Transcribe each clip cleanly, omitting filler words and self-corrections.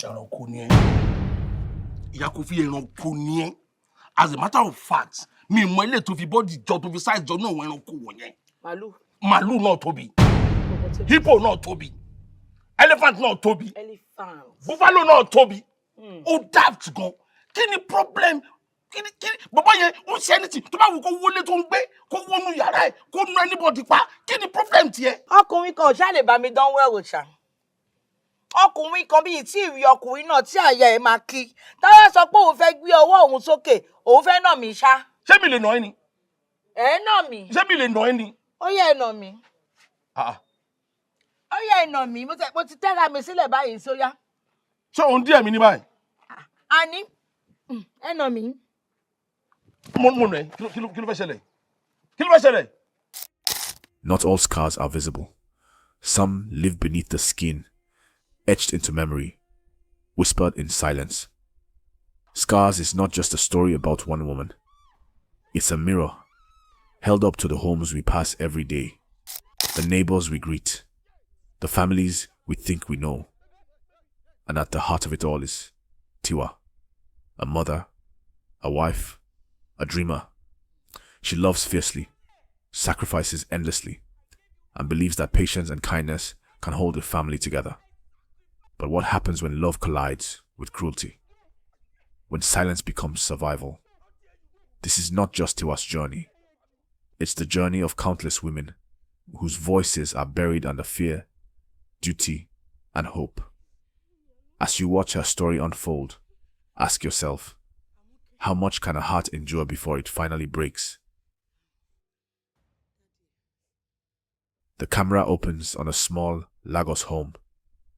As a matter of fact, me mole to fi body jọ to fi size jọ no wen ko wọ̀nyẹn. Màlúù náà tóbi. Hippo náà tóbi. Elephant náà tóbi. Buffalo náà tóbi. Ó daft gan. Kí ni problem? Kí bàbá yẹn ó ṣe anything tó bá wù kó wọlé tó ń gbé kó wọnú yàrá ẹ̀ kó nu anybody pa. Kí ni problem tiẹ̀? Ọkùnrin kan ò ṣá lè bá mi dán wẹ̀rù ṣá. Ọkùnrin kan bíi tí ìrì ọkùnrin náà tí àyà ẹ̀ máa kí. Táwa sọ pé òun fẹ́ gbé ọwọ́ òun sókè, òun fẹ́ nà mí ṣá. Ṣé mi lè nà ẹ́ ni? Ẹ nà mí. Ṣé mi lè nà ẹ́ ni? Ó yẹ ẹ nà mí. Ó yẹ ẹ nà mí. Mo ti tẹ́ra mi sílẹ̀ báyìí sóyá. Ṣé òun díẹ̀ mi ní báyìí? Àní, ẹ nà mí. Mo nà ẹ́, kí ló fẹ́ ṣẹlẹ̀? Kí ló fẹ́ ṣẹlẹ̀? Not all scars are visible. Some live beneath the skin, etched into memory, whispered in silence. Scars is not just a story about one woman. It's a mirror, held up to the homes we pass every day, the neighbors we greet, the families we think we know. And at the heart of it all is Tiwa, a mother, a wife, a dreamer. She loves fiercely, sacrifices endlessly, and believes that patience and kindness can hold a family together. But what happens when love collides with cruelty? When silence becomes survival? This is not just Tiwa's journey. It's the journey of countless women whose voices are buried under fear, duty, and hope. As you watch her story unfold, ask yourself, how much can a heart endure before it finally breaks? The camera opens on a small Lagos home,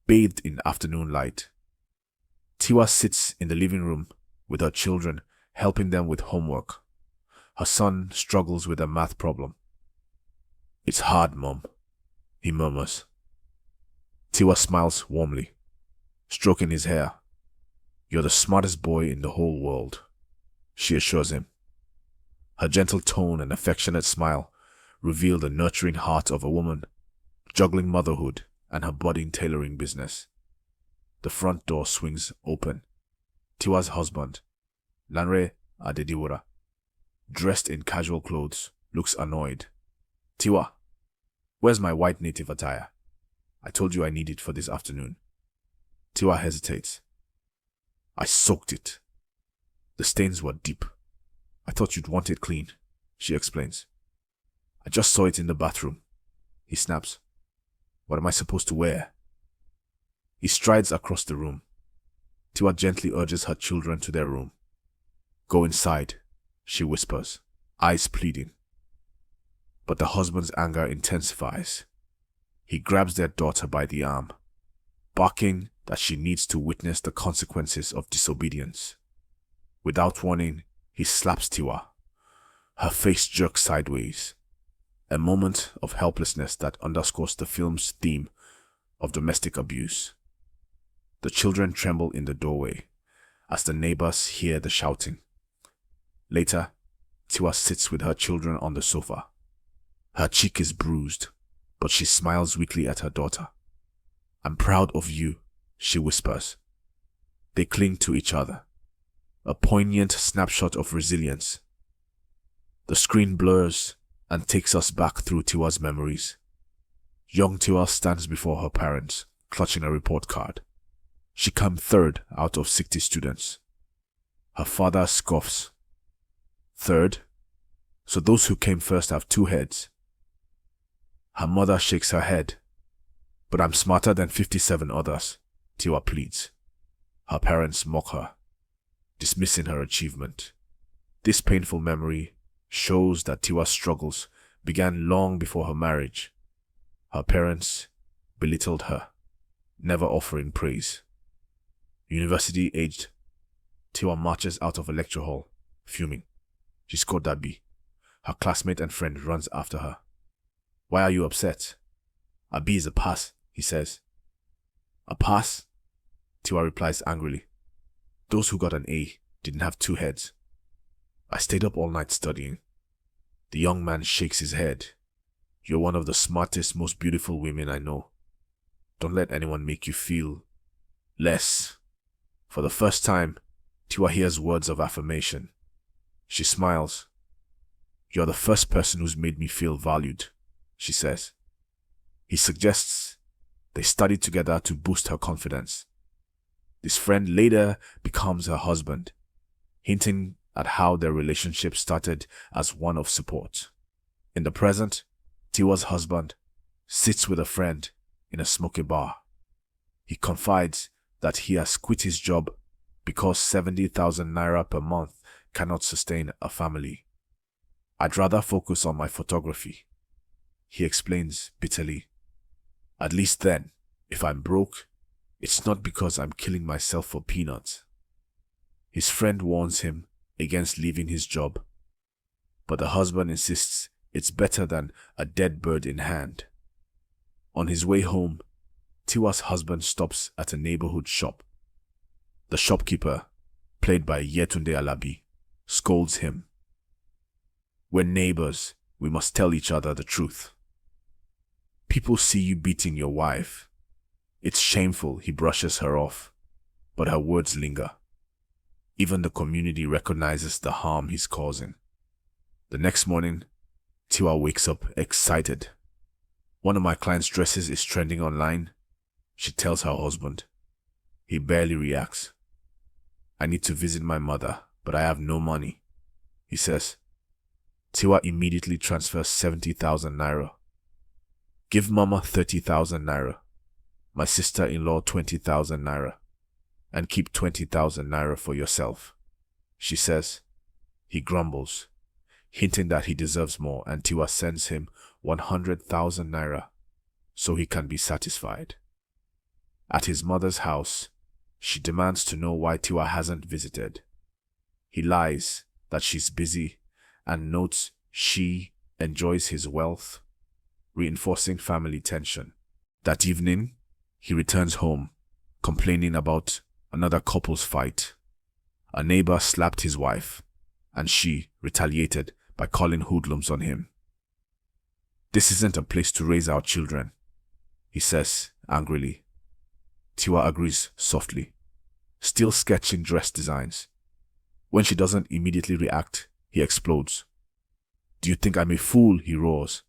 bathed in afternoon light. Tiwa sits in the living room with her children, helping them with homework. Her son struggles with a math problem. "It's hard, Mom," he murmurs. Tiwa smiles warmly, stroking his hair. "You're the smartest boy in the whole world," she assures him. Her gentle tone and affectionate smile reveal the nurturing heart of a woman, juggling motherhood and her budding tailoring business. The front door swings open. Tiwa's husband, Lanre Adediwora, dressed in casual clothes, looks annoyed. "Tiwa, where's my white native attire? I told you I need it for this afternoon." Tiwa hesitates. "I soaked it. The stains were deep. I thought you'd want it clean," she explains. "I just saw it in the bathroom." He snaps. "What am I supposed to wear?" He strides across the room. Tiwa gently urges her children to their room. "Go inside," she whispers, eyes pleading. But the husband's anger intensifies. He grabs their daughter by the arm, barking that she needs to witness the consequences of disobedience. Without warning, he slaps Tiwa. Her face jerks sideways, a moment of helplessness that underscores the film's theme of domestic abuse. The children tremble in the doorway as the neighbors hear the shouting. Later, Tiwa sits with her children on the sofa. Her cheek is bruised, but she smiles weakly at her daughter. "I'm proud of you," she whispers. They cling to each other, a poignant snapshot of resilience. The screen blurs and takes us back through Tiwa's memories. Young Tiwa stands before her parents, clutching a report card. She came third out of 60 students. Her father scoffs. "Third? So those who came first have 2 heads." Her mother shakes her head. "But I'm smarter than 57 others," Tiwa pleads. Her parents mock her, dismissing her achievement. This painful memory shows that Tiwa's struggles began long before her marriage. Her parents belittled her, never offering praise. University-aged, Tiwa marches out of a lecture hall, fuming. She scored that B. Her classmate and friend runs after her. "Why are you upset?" "A B is a pass," he says. "A pass?" Tiwa replies angrily. "Those who got an A didn't have 2 heads. I stayed up all night studying." The young man shakes his head. "You're one of the smartest, most beautiful women I know. Don't let anyone make you feel less." For the first time, Tiwa hears words of affirmation. She smiles. "You're the first person who's made me feel valued," she says. He suggests they study together to boost her confidence. This friend later becomes her husband, hinting at how their relationship started as one of support. In the present, Tiwa's husband sits with a friend in a smoky bar. He confides that he has quit his job because 70,000 naira per month cannot sustain a family. "I'd rather focus on my photography," he explains bitterly. "At least then, if I'm broke, it's not because I'm killing myself for peanuts." His friend warns him against leaving his job, but the husband insists it's better than a dead bird in hand. On his way home, Tiwa's husband stops at a neighborhood shop. The shopkeeper, played by Yetunde Alabi, scolds him. "We're neighbors. We must tell each other the truth. People see you beating your wife. It's shameful," he brushes her off, but her words linger. Even the community recognizes the harm he's causing. The next morning, Tiwa wakes up excited. "One of my clients' dresses is trending online," she tells her husband. He barely reacts. "I need to visit my mother, but I have no money," he says. Tiwa immediately transfers 70,000 naira. "Give mama 30,000 naira, my sister-in-law 20,000 naira, and keep 20,000 naira for yourself," she says. He grumbles, hinting that he deserves more, and Tiwa sends him 100,000 naira so he can be satisfied. At his mother's house, she demands to know why Tiwa hasn't visited. He lies that she's busy and notes she enjoys his wealth, reinforcing family tension. That evening, he returns home, complaining about another couple's fight. A neighbor slapped his wife, and she retaliated by calling hoodlums on him. "This isn't a place to raise our children," he says angrily. Tiwa agrees softly, still sketching dress designs. When she doesn't immediately react, he explodes. "Do you think I'm a fool?" he roars.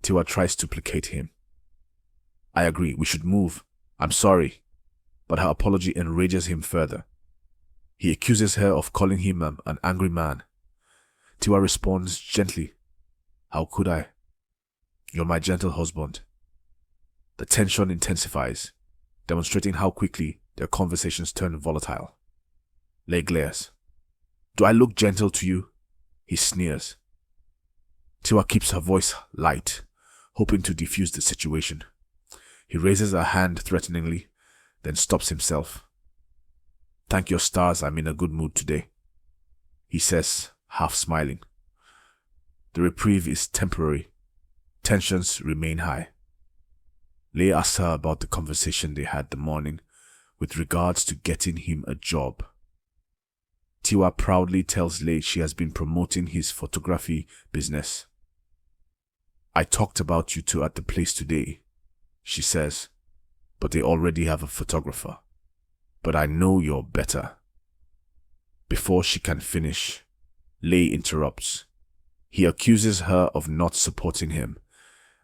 Tiwa tries to placate him. "I agree, we should move. I'm sorry." But her apology enrages him further. He accuses her of calling him an angry man. Tiwa responds gently, "How could I? You're my gentle husband." The tension intensifies, demonstrating how quickly their conversations turn volatile. Lay glares. "Do I look gentle to you?" he sneers. Tiwa keeps her voice light, hoping to defuse the situation. He raises a hand threateningly, then stops himself. "Thank your stars I'm in a good mood today," he says, half smiling. The reprieve is temporary. Tensions remain high. Lay asks her about the conversation they had the morning with regards to getting him a job. Tiwa proudly tells Lay she has been promoting his photography business. "I talked about you two at the place today," she says, "but they already have a photographer. But I know you're better." Before she can finish, Lay interrupts. He accuses her of not supporting him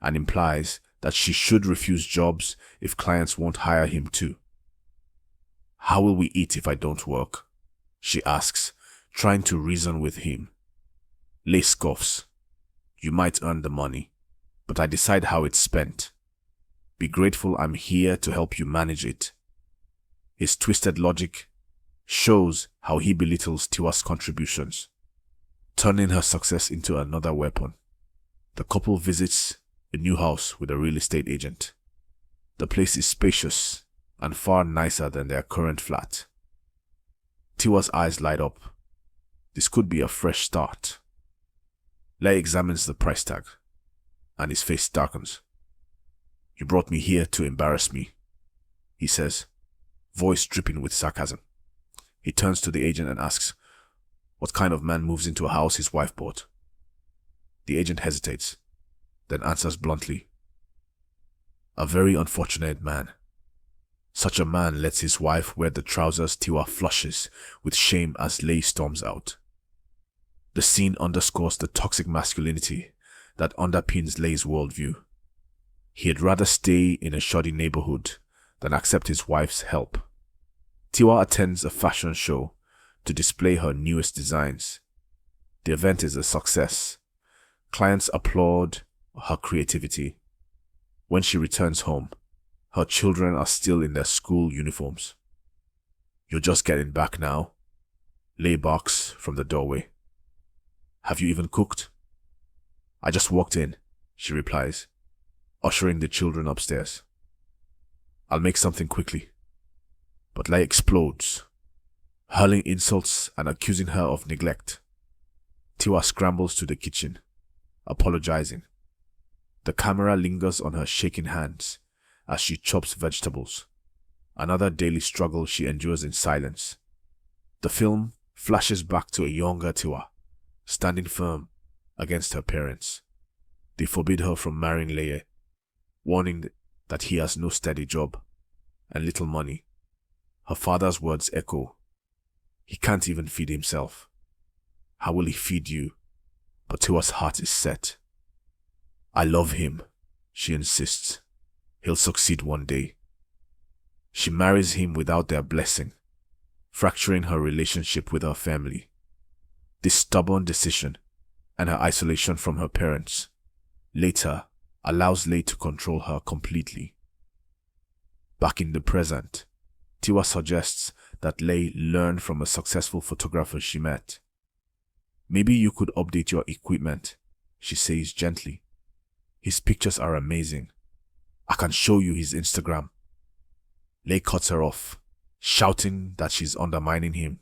and implies that she should refuse jobs if clients won't hire him too. "How will we eat if I don't work?" she asks, trying to reason with him. Lay scoffs. "You might earn the money, but I decide how it's spent. Be grateful I'm here to help you manage it." His twisted logic shows how he belittles Tiwa's contributions, turning her success into another weapon. The couple visits a new house with a real estate agent. The place is spacious and far nicer than their current flat. Tiwa's eyes light up. This could be a fresh start. Lay examines the price tag, and his face darkens. "You brought me here to embarrass me," he says, voice dripping with sarcasm. He turns to the agent and asks, "What kind of man moves into a house his wife bought?" The agent hesitates, then answers bluntly, "A very unfortunate man. Such a man lets his wife wear the trousers Tiwa flushes with shame as Lei storms out. The scene underscores the toxic masculinity that underpins Lei's worldview. He'd rather stay in a shoddy neighborhood than accept his wife's help. Tiwa attends a fashion show to display her newest designs. The event is a success. Clients applaud her creativity. When she returns home, her children are still in their school uniforms. "You're just getting back now?" Lei barks from the doorway. "Have you even cooked?" "I just walked in," she replies, ushering the children upstairs. "I'll make something quickly." But Lei explodes, hurling insults and accusing her of neglect. Tiwa scrambles to the kitchen, apologizing. The camera lingers on her shaking hands as she chops vegetables, another daily struggle she endures in silence. The film flashes back to a younger Tiwa, standing firm against her parents. They forbid her from marrying Lei, warning that he has no steady job and little money. Her father's words echo. He can't even feed himself. How will he feed you? But Tiwa's heart is set. "I love him," she insists. "He'll succeed one day." She marries him without their blessing, fracturing her relationship with her family. This stubborn decision and her isolation from her parents later allows Lei to control her completely. Back in the present, Tiwa suggests that Lei learn from a successful photographer she met. "Maybe you could update your equipment," she says gently. "His pictures are amazing. I can show you his Instagram." Lei cuts her off, shouting that she's undermining him.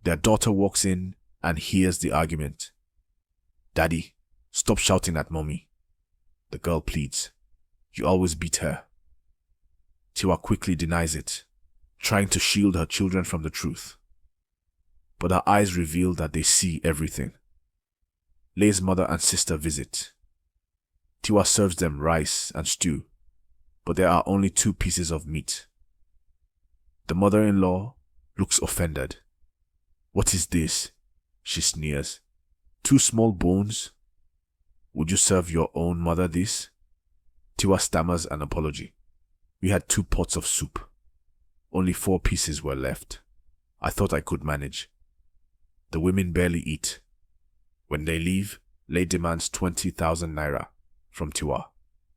Their daughter walks in and hears the argument. "Daddy, stop shouting at mommy," the girl pleads. "You always beat her." Tiwa quickly denies it, trying to shield her children from the truth. But her eyes reveal that they see everything. Lei's mother and sister visit. Tiwa serves them rice and stew, but there are only 2 pieces of meat. The mother-in-law looks offended. "What is this?" she sneers. "2 small bones? Would you serve your own mother this?" Tiwa stammers an apology. "We had 2 pots of soup. Only 4 pieces were left. I thought I could manage." The women barely eat. When they leave, Lei demands 20,000 naira from Tiwa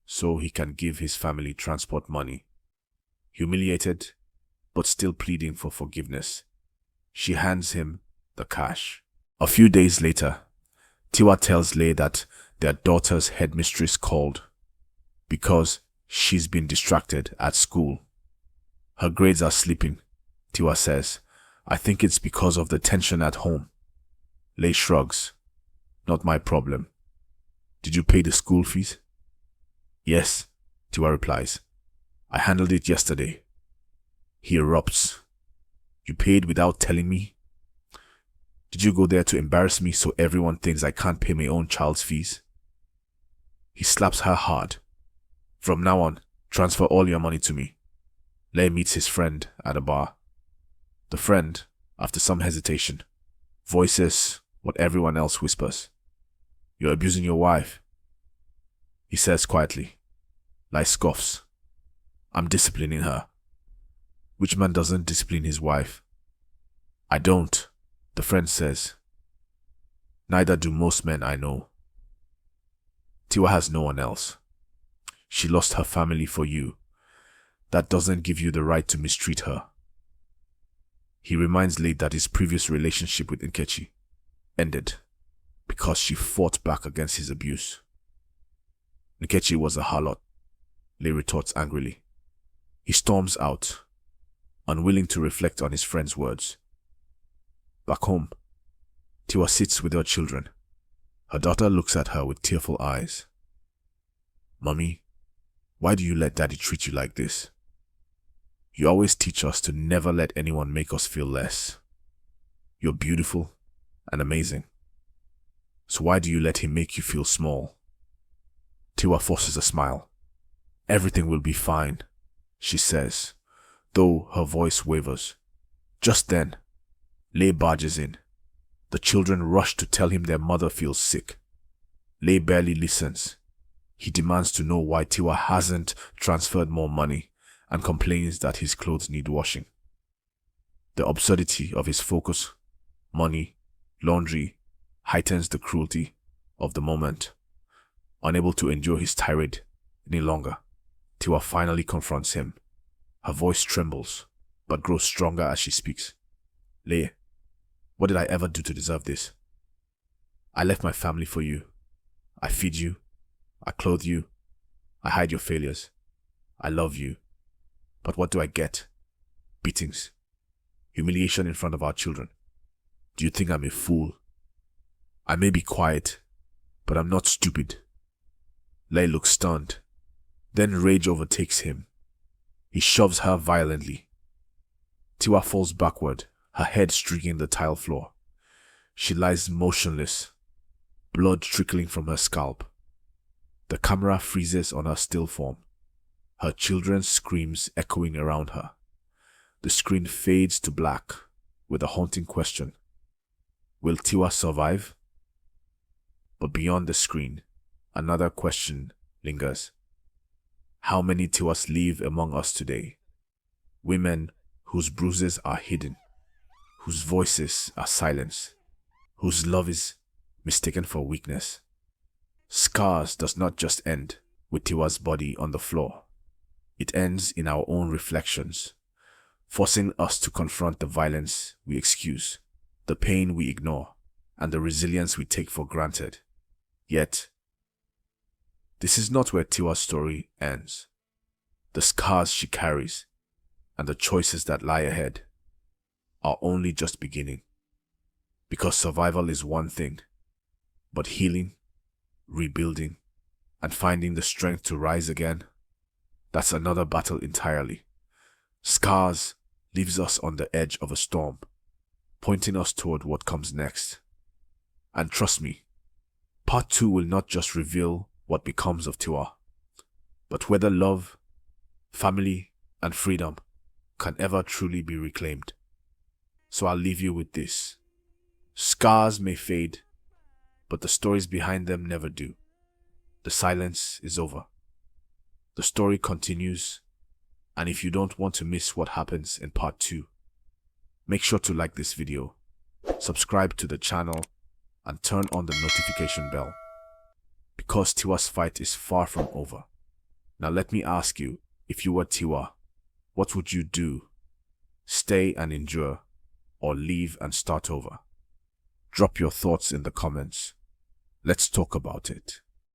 so he can give his family transport money. Humiliated, but still pleading for forgiveness, she hands him the cash. A few days later, Tiwa tells Lei that their daughter's headmistress called because she's been distracted at school. Her grades are slipping, Tiwa says. "I think it's because of the tension at home." Lei shrugs. "Not my problem. Did you pay the school fees?" "Yes," Tiwa replies. "I handled it yesterday." He erupts. "You paid without telling me? Did you go there to embarrass me so everyone thinks I can't pay my own child's fees?" He slaps her hard. "From now on, transfer all your money to me." Lei meets his friend at a bar. The friend, after some hesitation, voices what everyone else whispers. "You're abusing your wife," he says quietly. Lei scoffs. "I'm disciplining her." Which man doesn't discipline his wife? "I don't," the friend says. "Neither do most men I know." Tiwa has no one else. She lost her family for you. That doesn't give you the right to mistreat her. He reminds Lei that his previous relationship with Nkechi ended because she fought back against his abuse. "Nkechi was a harlot," Lei retorts angrily. He storms out, unwilling to reflect on his friend's words. Back home, Tiwa sits with her children. Her daughter looks at her with tearful eyes. "Mommy, why do you let Daddy treat you like this? You always teach us to never let anyone make us feel less. You're beautiful and amazing. So why do you let him make you feel small?" Tiwa forces a smile. "Everything will be fine," she says, though her voice wavers. Just then, Lay barges in. The children rush to tell him their mother feels sick. Lay barely listens. He demands to know why Tiwa hasn't transferred more money and complains that his clothes need washing. The absurdity of his focus, money, laundry, heightens the cruelty of the moment. Unable to endure his tirade any longer, Tiwa finally confronts him. Her voice trembles, but grows stronger as she speaks. Lay, what did I ever do to deserve this? I left my family for you. I feed you. I clothe you. I hide your failures. I love you. But what do I get? Beatings. Humiliation in front of our children. Do you think I'm a fool? I may be quiet, but I'm not stupid. Lay looks stunned. Then rage overtakes him. He shoves her violently. Tiwa falls backward, her head streaking the tile floor. She lies motionless, blood trickling from her scalp. The camera freezes on her still form, her children's screams echoing around her. The screen fades to black with a haunting question. Will Tiwa survive? But beyond the screen, another question lingers. How many Tiwas live among us today? Women whose bruises are hidden, whose voices are silenced, whose love is mistaken for weakness. Scars does not just end with Tiwa's body on the floor. It ends in our own reflections, forcing us to confront the violence we excuse, the pain we ignore, and the resilience we take for granted. Yet, this is not where Tiwa's story ends. The scars she carries and the choices that lie ahead are only just beginning. Because survival is one thing, but healing, rebuilding, and finding the strength to rise again, that's another battle entirely. Scars leaves us on the edge of a storm, pointing us toward what comes next. And trust me, part 2 will not just reveal what becomes of Tiwa, but whether love, family, and freedom can ever truly be reclaimed. So I'll leave you with this. Scars may fade, but the stories behind them never do. The silence is over. The story continues, and if you don't want to miss what happens in part 2, make sure to like this video, subscribe to the channel, and turn on the notification bell. Because Tiwa's fight is far from over. Now let me ask you, if you were Tiwa, what would you do? Stay and endure, or leave and start over? Drop your thoughts in the comments. Let's talk about it.